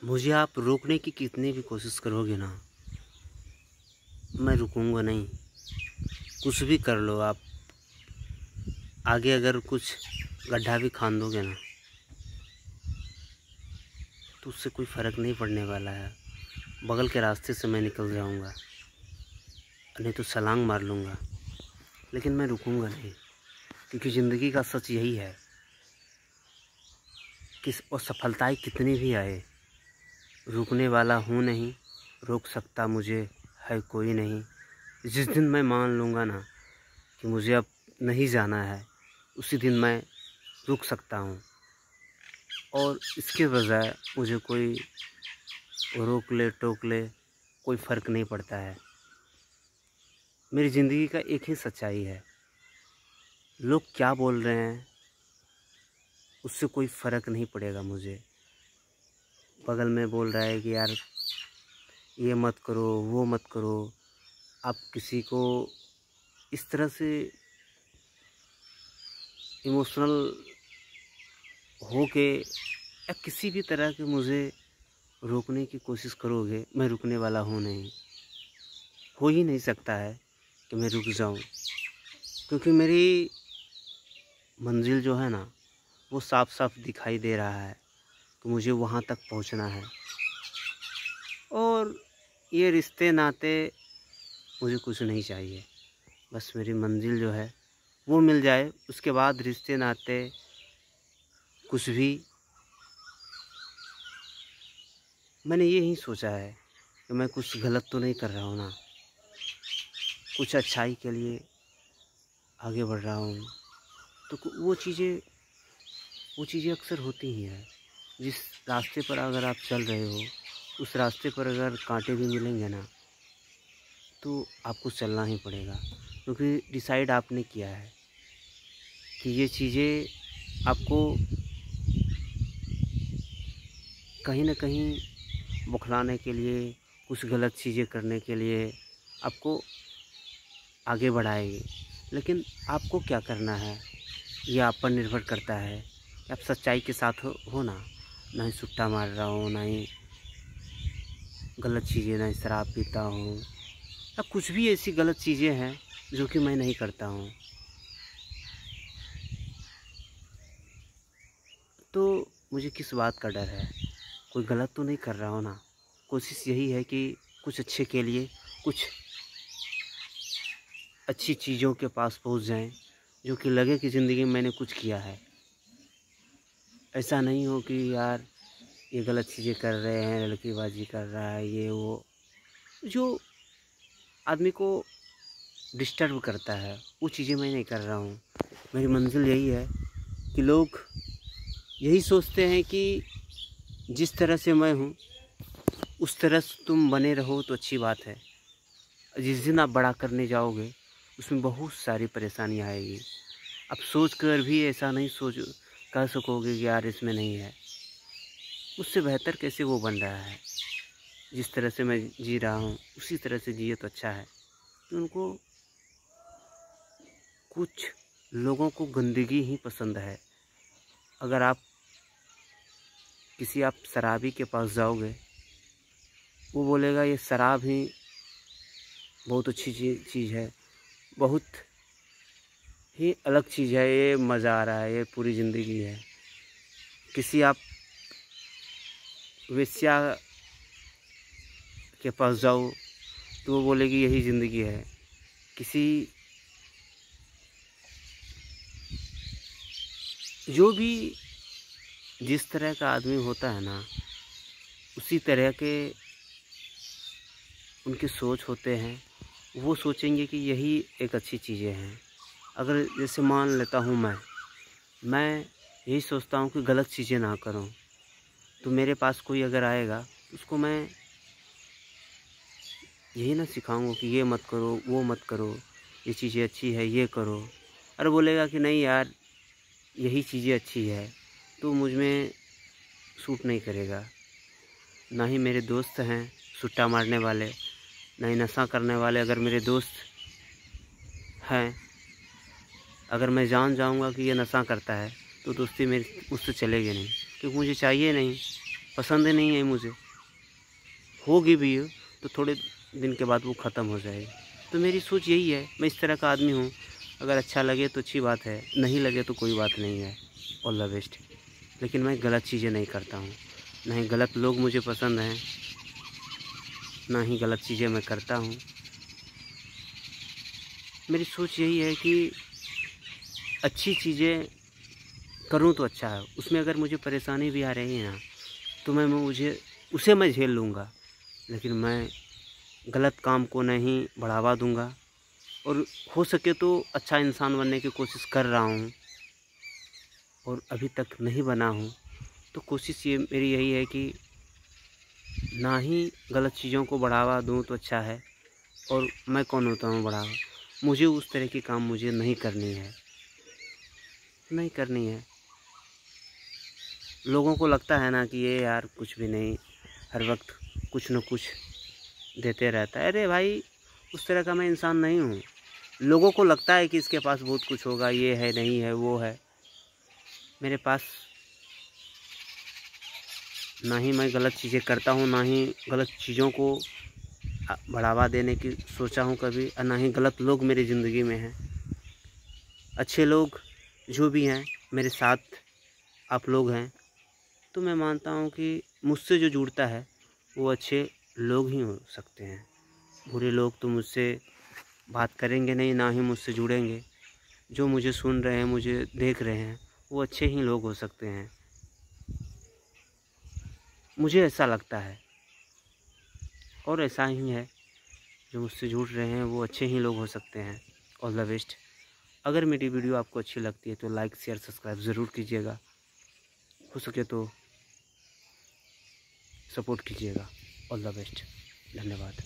मुझे आप रोकने की कितनी भी कोशिश करोगे ना, मैं रुकूंगा नहीं। कुछ भी कर लो आप, आगे अगर कुछ गड्ढा भी खान दोगे ना तो उससे कोई फ़र्क नहीं पड़ने वाला है। बगल के रास्ते से मैं निकल जाऊंगा, नहीं तो छलांग मार लूँगा, लेकिन मैं रुकूंगा नहीं। क्योंकि ज़िंदगी का सच यही है कि असफलताएं कितनी भी आए, रुकने वाला हूँ नहीं, रोक सकता मुझे है कोई नहीं। जिस दिन मैं मान लूँगा ना कि मुझे अब नहीं जाना है, उसी दिन मैं रुक सकता हूँ। और इसके बजाय मुझे कोई रोक ले टोक ले, कोई फ़र्क नहीं पड़ता है। मेरी ज़िंदगी का एक ही सच्चाई है, लोग क्या बोल रहे हैं उससे कोई फ़र्क नहीं पड़ेगा मुझे। बगल में बोल रहा है कि यार ये मत करो, वो मत करो। आप किसी को इस तरह से इमोशनल हो के या किसी भी तरह के मुझे रोकने की कोशिश करोगे, मैं रुकने वाला हूँ नहीं। हो ही नहीं सकता है कि मैं रुक जाऊँ, क्योंकि मेरी मंजिल जो है ना वो साफ साफ दिखाई दे रहा है कि मुझे वहाँ तक पहुँचना है। और ये रिश्ते नाते मुझे कुछ नहीं चाहिए, बस मेरी मंजिल जो है वो मिल जाए। उसके बाद रिश्ते नाते कुछ भी। मैंने ये ही सोचा है कि मैं कुछ गलत तो नहीं कर रहा हूँ ना, कुछ अच्छाई के लिए आगे बढ़ रहा हूँ। तो वो चीज़ें अक्सर होती ही हैं। जिस रास्ते पर अगर आप चल रहे हो, उस रास्ते पर अगर कांटे भी मिलेंगे ना तो आपको चलना ही पड़ेगा। क्योंकि डिसाइड आपने किया है कि ये चीज़ें आपको कहीं ना कहीं बौखलाने के लिए, कुछ गलत चीज़ें करने के लिए आपको आगे बढ़ाएगी। लेकिन आपको क्या करना है ये आप पर निर्भर करता है कि आप सच्चाई के साथ हो ना। ना ही सुट्टा मार रहा हूँ, ना ही गलत चीज़ें, ना ही शराब पीता हूँ, या कुछ भी ऐसी गलत चीज़ें हैं जो कि मैं नहीं करता हूँ। तो मुझे किस बात का डर है? कोई गलत तो नहीं कर रहा हूँ ना। कोशिश यही है कि कुछ अच्छे के लिए, कुछ अच्छी चीज़ों के पास पहुँच जाएं, जो कि लगे कि ज़िंदगी में मैंने कुछ किया है। ऐसा नहीं हो कि यार ये गलत चीज़ें कर रहे हैं, लड़कीबाजी कर रहा है, ये वो, जो आदमी को डिस्टर्ब करता है, वो चीज़ें मैं नहीं कर रहा हूँ। मेरी मंजिल यही है कि लोग यही सोचते हैं कि जिस तरह से मैं हूँ उस तरह से तुम बने रहो तो अच्छी बात है। जिस दिन आप बड़ा करने जाओगे उसमें बहुत सारी परेशानियाँ आएगी। आप सोच कर भी ऐसा नहीं कह सकोगे कि यार इसमें नहीं है। उससे बेहतर कैसे वो बन रहा है, जिस तरह से मैं जी रहा हूँ उसी तरह से जिए तो अच्छा है। तो उनको, कुछ लोगों को गंदगी ही पसंद है। अगर आप शराबी के पास जाओगे, वो बोलेगा ये शराब ही बहुत अच्छी चीज़ है, बहुत ही अलग चीज़ है, ये मज़ा आ रहा है, ये पूरी ज़िंदगी है। किसी आप वेश्या के पास जाओ तो वो बोलेगी यही ज़िंदगी है। किसी जो भी जिस तरह का आदमी होता है ना, उसी तरह के उनकी सोच होते हैं। वो सोचेंगे कि यही एक अच्छी चीज़ें हैं। अगर जैसे मान लेता हूँ मैं यही सोचता हूँ कि गलत चीज़ें ना करूँ, तो मेरे पास कोई अगर आएगा उसको मैं यही ना सिखाऊंगा कि ये मत करो, वो मत करो, ये चीज़ें अच्छी है, ये करो। अरे बोलेगा कि नहीं यार यही चीज़ें अच्छी है, तो मुझ में सूट नहीं करेगा। ना ही मेरे दोस्त हैं सुट्टा मारने वाले, ना ही नशा करने वाले। अगर मेरे दोस्त हैं, अगर मैं जान जाऊंगा कि ये नशा करता है तो दोस्ती मेरी उससे चलेगी नहीं, क्योंकि मुझे चाहिए नहीं। पसंद ही नहीं है मुझे। होगी भी तो थोड़े दिन के बाद वो ख़त्म हो जाएगी। तो मेरी सोच यही है, मैं इस तरह का आदमी हूँ। अगर अच्छा लगे तो अच्छी बात है, नहीं लगे तो कोई बात नहीं है। All the best. लेकिन मैं गलत चीज़ें नहीं करता हूँ, ना ही गलत लोग मुझे पसंद हैं, ना ही गलत चीज़ें मैं करता हूँ। मेरी सोच यही है कि अच्छी चीज़ें करूँ तो अच्छा है। उसमें अगर मुझे परेशानी भी आ रही है ना, तो उसे मैं झेल लूँगा। लेकिन मैं गलत काम को नहीं बढ़ावा दूँगा, और हो सके तो अच्छा इंसान बनने की कोशिश कर रहा हूँ, और अभी तक नहीं बना हूँ। तो कोशिश ये मेरी यही है कि ना ही गलत चीज़ों को बढ़ावा दूँ तो अच्छा है। और मैं कौन होता हूँ बढ़ावा? मुझे उस तरह के काम मुझे नहीं करनी है, नहीं करनी है। लोगों को लगता है ना कि ये यार कुछ भी नहीं, हर वक्त कुछ न कुछ देते रहता है। अरे भाई, उस तरह का मैं इंसान नहीं हूँ। लोगों को लगता है कि इसके पास बहुत कुछ होगा, ये है, नहीं है, वो है। मेरे पास ना ही मैं गलत चीज़ें करता हूँ, ना ही गलत चीज़ों को बढ़ावा देने की सोचा हूँ कभी, और ना ही गलत लोग मेरी ज़िंदगी में हैं। अच्छे लोग जो भी हैं मेरे साथ, आप लोग हैं। तो मैं मानता हूँ कि मुझसे जो जुड़ता है वो अच्छे लोग ही हो सकते हैं। बुरे लोग तो मुझसे बात करेंगे नहीं, ना ही मुझसे जुड़ेंगे। जो मुझे सुन रहे हैं, मुझे देख रहे हैं, वो अच्छे ही लोग हो सकते हैं। मुझे ऐसा लगता है, और ऐसा ही है। जो मुझसे जुड़ रहे हैं वो अच्छे ही लोग हो सकते हैं। All the best. अगर मेरी वीडियो आपको अच्छी लगती है तो लाइक, शेयर, सब्सक्राइब ज़रूर कीजिएगा। हो सके तो सपोर्ट कीजिएगा। All the best. धन्यवाद।